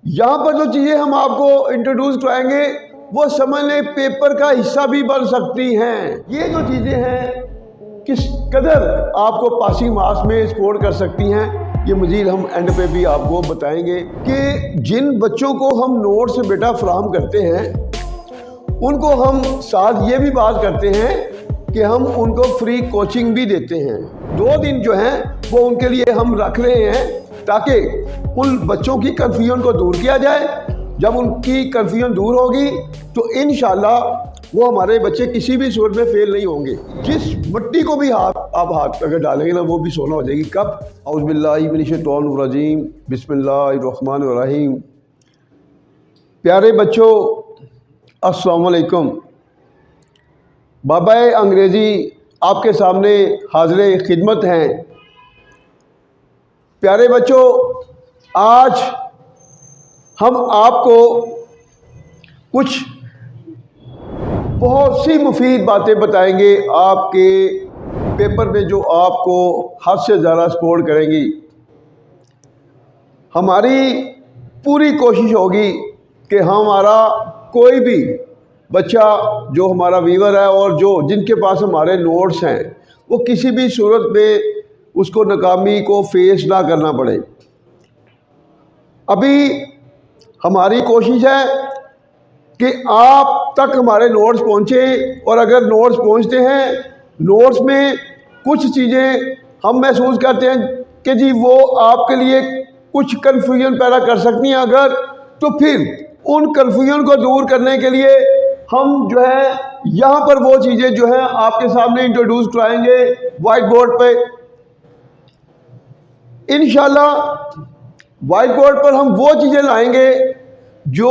यहाँ पर जो चीज़ें हम आपको इंट्रोड्यूस कराएंगे वो समझ लें पेपर का हिस्सा भी बन सकती हैं। ये जो चीज़ें हैं किस कदर आपको पासिंग मार्क्स में स्कोर कर सकती हैं, ये मज़ीद हम एंड पे भी आपको बताएंगे कि जिन बच्चों को हम नोट्स बेटा फराहम करते हैं उनको हम साथ ये भी बात करते हैं कि हम उनको फ्री कोचिंग भी देते हैं। 2 दिन जो हैं वो उनके लिए हम रख रहे हैं ताकि उन बच्चों की कन्फ्यूजन को दूर किया जाए। जब उनकी कन्फ्यूजन दूर होगी तो इंशाल्लाह वो हमारे बच्चे किसी भी सूरत में फेल नहीं होंगे। जिस मिट्टी को भी आप हाथ अगर डालेंगे ना वो भी सोना हो जाएगी। कब? औज़ुबिल्लाहि मिनश्शैतानिर्रजीम, बिस्मिल्लाहिर्रहमानिर्रहीम। प्यारे बच्चों, अस्सलाम वालेकुम। बाबा अंग्रेज़ी आपके सामने हाज़िर खिदमत हैं। प्यारे बच्चों, आज हम आपको कुछ बहुत सी मुफीद बातें बताएंगे आपके पेपर में जो आपको हद से ज़्यादा सपोर्ट करेंगी। हमारी पूरी कोशिश होगी कि हमारा कोई भी बच्चा जो हमारा व्यूअर है और जो जिनके पास हमारे नोट्स हैं वो किसी भी सूरत में उसको नाकामी को फेस ना करना पड़े। अभी हमारी कोशिश है कि आप तक हमारे नोट्स पहुँचे और अगर नोट्स पहुँचते हैं, नोट्स में कुछ चीज़ें हम महसूस करते हैं कि जी वो आपके लिए कुछ कन्फ्यूजन पैदा कर सकती हैं अगर, तो फिर उन कन्फ्यूजन को दूर करने के लिए हम जो है यहाँ पर वो चीज़ें जो है आपके सामने इंट्रोड्यूस कराएंगे वाइट बोर्ड पे। इंशाल्लाह वाइट बोर्ड पर हम वो चीज़ें लाएंगे जो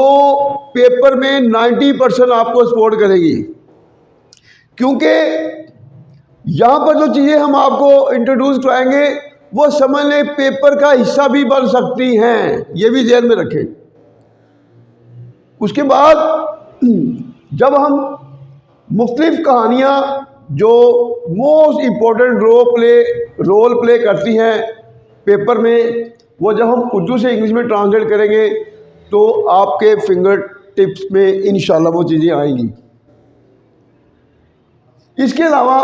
पेपर में 90% आपको सपोर्ट करेगी, क्योंकि यहाँ पर जो चीज़ें हम आपको इंट्रोड्यूस कराएंगे वो समझ लें पेपर का हिस्सा भी बन सकती हैं, ये भी ध्यान में रखें। उसके बाद जब हम मुख्तलिफ कहानियाँ जो मोस्ट इम्पोर्टेंट रोल प्ले करती हैं पेपर में, वो जब हम उर्दू से इंग्लिश में ट्रांसलेट करेंगे तो आपके फिंगर टिप्स में इंशाल्लाह वो चीज़ें आएंगी। इसके अलावा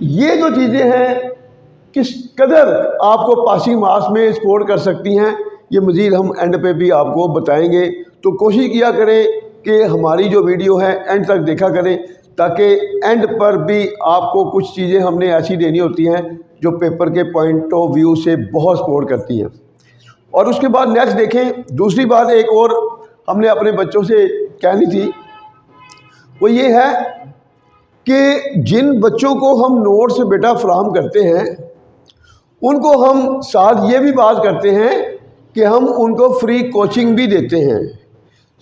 ये जो चीज़ें हैं किस कदर आपको पासिंग मार्क्स में स्कोर कर सकती हैं, ये मज़ीद हम एंड पे भी आपको बताएंगे। तो कोशिश किया करें कि हमारी जो वीडियो है एंड तक देखा करें, ताकि एंड पर भी आपको कुछ चीज़ें हमने ऐसी देनी होती हैं जो पेपर के पॉइंट ऑफ व्यू से बहुत सपोर्ट करती हैं। और उसके बाद नेक्स्ट देखें, दूसरी बात एक और हमने अपने बच्चों से कहनी थी, वो ये है कि जिन बच्चों को हम नोट्स बेटा फराहम करते हैं उनको हम साथ ये भी बात करते हैं कि हम उनको फ्री कोचिंग भी देते हैं।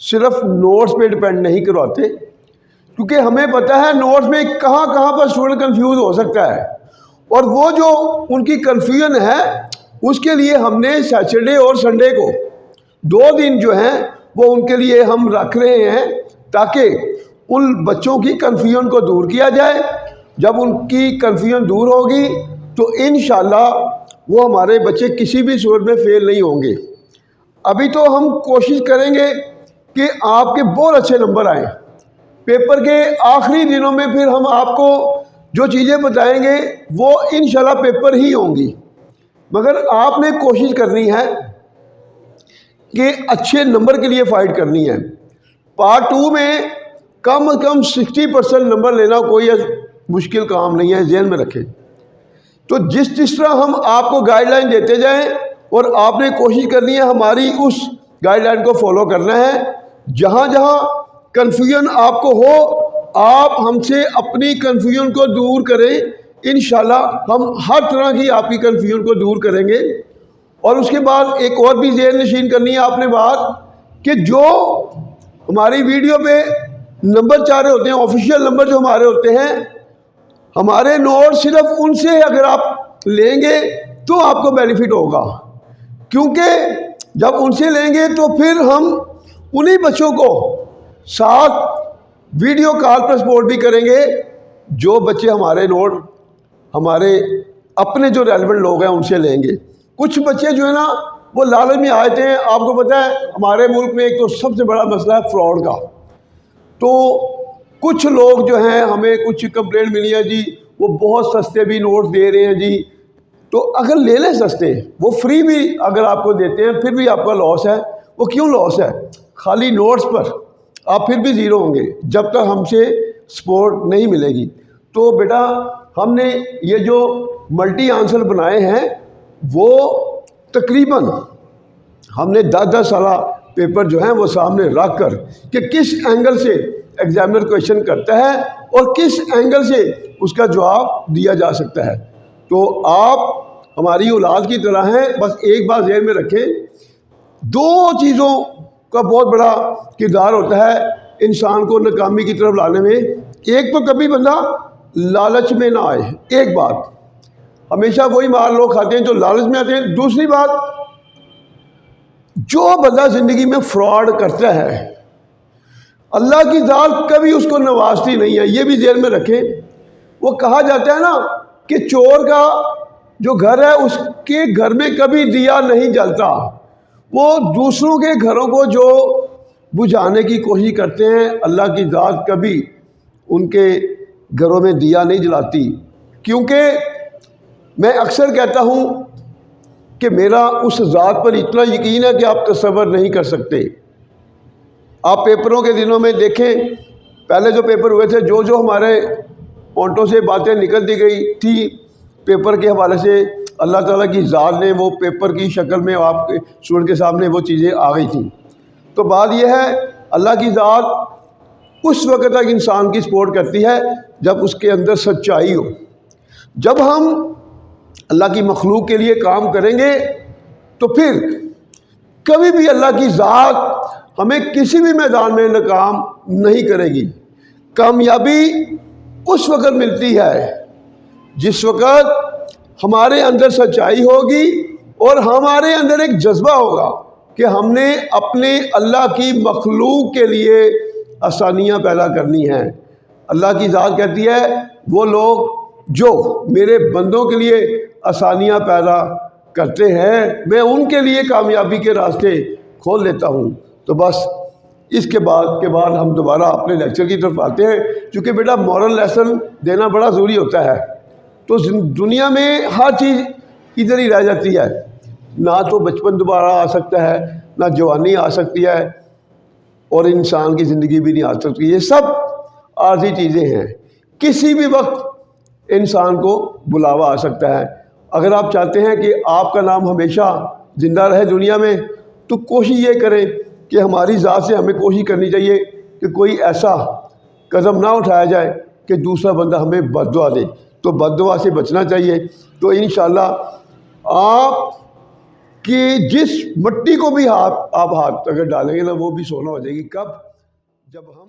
सिर्फ नोट्स पे डिपेंड नहीं करवाते, क्योंकि हमें पता है नोट्स में कहाँ कहाँ पर स्टूडेंट कंफ्यूज हो सकता है, और वो जो उनकी कन्फ्यूजन है उसके लिए हमने सैटरडे और संडे को 2 दिन जो हैं वो उनके लिए हम रख रहे हैं ताकि उन बच्चों की कन्फ्यूजन को दूर किया जाए। जब उनकी कन्फ्यूजन दूर होगी तो इंशाल्लाह वो हमारे बच्चे किसी भी सूरत में फेल नहीं होंगे। अभी तो हम कोशिश करेंगे कि आपके बहुत अच्छे नंबर आए। पेपर के आखिरी दिनों में फिर हम आपको जो चीज़ें बताएंगे वो इंशाल्लाह पेपर ही होंगी, मगर आपने कोशिश करनी है कि अच्छे नंबर के लिए फ़ाइट करनी है। पार्ट 2 में कम से कम 60% नंबर लेना कोई मुश्किल काम नहीं है, ज़हन में रखें। तो जिस तरह हम आपको गाइडलाइन देते जाएं और आपने कोशिश करनी है हमारी उस गाइडलाइन को फॉलो करना है। जहाँ जहाँ कन्फ्यूजन आपको हो आप हमसे अपनी कन्फ्यूजन को दूर करें। इंशाल्लाह हम हर तरह की आपकी कन्फ्यूजन को दूर करेंगे। और उसके बाद एक और भी ज़हन नशीन करनी है आपने बात कि जो हमारी वीडियो पे नंबर चाह रहे होते हैं, ऑफिशियल नंबर जो हमारे होते हैं, हमारे नोट सिर्फ उनसे अगर आप लेंगे तो आपको बेनिफिट होगा, क्योंकि जब उनसे लेंगे तो फिर हम उन्हीं बच्चों को साथ वीडियो कॉल पर सपोर्ट भी करेंगे जो बच्चे हमारे नोट हमारे अपने जो रेलेवेंट लोग हैं उनसे लेंगे। कुछ बच्चे जो है ना वो लालच में आए थे। आपको पता है हमारे मुल्क में एक तो सबसे बड़ा मसला है फ्रॉड का। तो कुछ लोग जो हैं, हमें कुछ कंप्लेंट मिली है जी, वो बहुत सस्ते भी नोट दे रहे हैं जी। तो अगर ले लें सस्ते, वो फ्री भी अगर आपको देते हैं फिर भी आपका लॉस है। वो क्यों लॉस है? खाली नोट्स पर आप फिर भी ज़ीरो होंगे जब तक हमसे सपोर्ट नहीं मिलेगी। तो बेटा हमने ये जो मल्टी आंसर बनाए हैं वो तकरीबन हमने 10-10 साल पेपर जो है वो सामने रख कर कि किस एंगल से एग्जामिनर क्वेश्चन करता है और किस एंगल से उसका जवाब दिया जा सकता है। तो आप हमारी औलाद की तरह हैं। बस एक बात ज़हन में रखें, दो चीज़ों का बहुत बड़ा किरदार होता है इंसान को नाकामी की तरफ लाने में। एक तो कभी बंदा लालच में ना आए। एक बात, हमेशा वही माल लोग खाते हैं जो लालच में आते हैं। दूसरी बात, जो बंदा ज़िंदगी में फ्रॉड करता है अल्लाह की ज़ात कभी उसको नवाजती नहीं है। ये भी ज़हन में रखें। वो कहा जाता है ना कि चोर का जो घर है उसके घर में कभी दिया नहीं जलता। वो दूसरों के घरों को जो बुझाने की कोशिश करते हैं, अल्लाह की ज़ात कभी उनके घरों में दिया नहीं जलाती। क्योंकि मैं अक्सर कहता हूँ कि मेरा उस ज़ात पर इतना यकीन है कि आप तसव्वुर नहीं कर सकते। आप पेपरों के दिनों में देखें, पहले जो पेपर हुए थे, जो जो हमारे होंठों से बातें निकलती गई थी पेपर के हवाले से, अल्लाह ताला की ज़ात ने वो पेपर की शक्ल में आपके स्टूडेंट के सामने वो चीज़ें आ गई थी। तो बात यह है, अल्लाह की ज़ात उस वक्त तक इंसान की सपोर्ट करती है जब उसके अंदर सच्चाई हो। जब हम अल्लाह की मखलूक के लिए काम करेंगे तो फिर कभी भी अल्लाह की ज़ात हमें किसी भी मैदान में नाकाम नहीं करेगी। कामयाबी उस वक़्त मिलती है जिस वक़्त हमारे अंदर सच्चाई होगी और हमारे अंदर एक जज्बा होगा कि हमने अपने अल्लाह की मखलूक के लिए आसानियाँ पैदा करनी हैं। अल्लाह की ज़ात कहती है वो लोग जो मेरे बंदों के लिए आसानियाँ पैदा करते हैं, मैं उनके लिए कामयाबी के रास्ते खोल लेता हूँ। तो बस इसके बाद हम दोबारा अपने लेक्चर की तरफ आते हैं। क्योंकि बेटा मॉरल लेसन देना बड़ा ज़रूरी होता है। तो दुनिया में हर चीज़ इधर ही रह जाती है। ना तो बचपन दोबारा आ सकता है, ना जवानी आ सकती है, और इंसान की ज़िंदगी भी नहीं आ सकती। ये सब आर्जी चीज़ें हैं। किसी भी वक्त इंसान को बुलावा आ सकता है। अगर आप चाहते हैं कि आपका नाम हमेशा ज़िंदा रहे दुनिया में, तो कोशिश ये करें कि हमारी ज़ात से हमें कोशिश करनी चाहिए कि कोई ऐसा कदम ना उठाया जाए कि दूसरा बंदा हमें बद्दुआ दे। तो बद्दुआ से बचना चाहिए। तो इंशाअल्लाह आप कि जिस मिट्टी को भी आप हाथ अगर डालेंगे ना, वो भी सोना हो जाएगी। कब? जब हम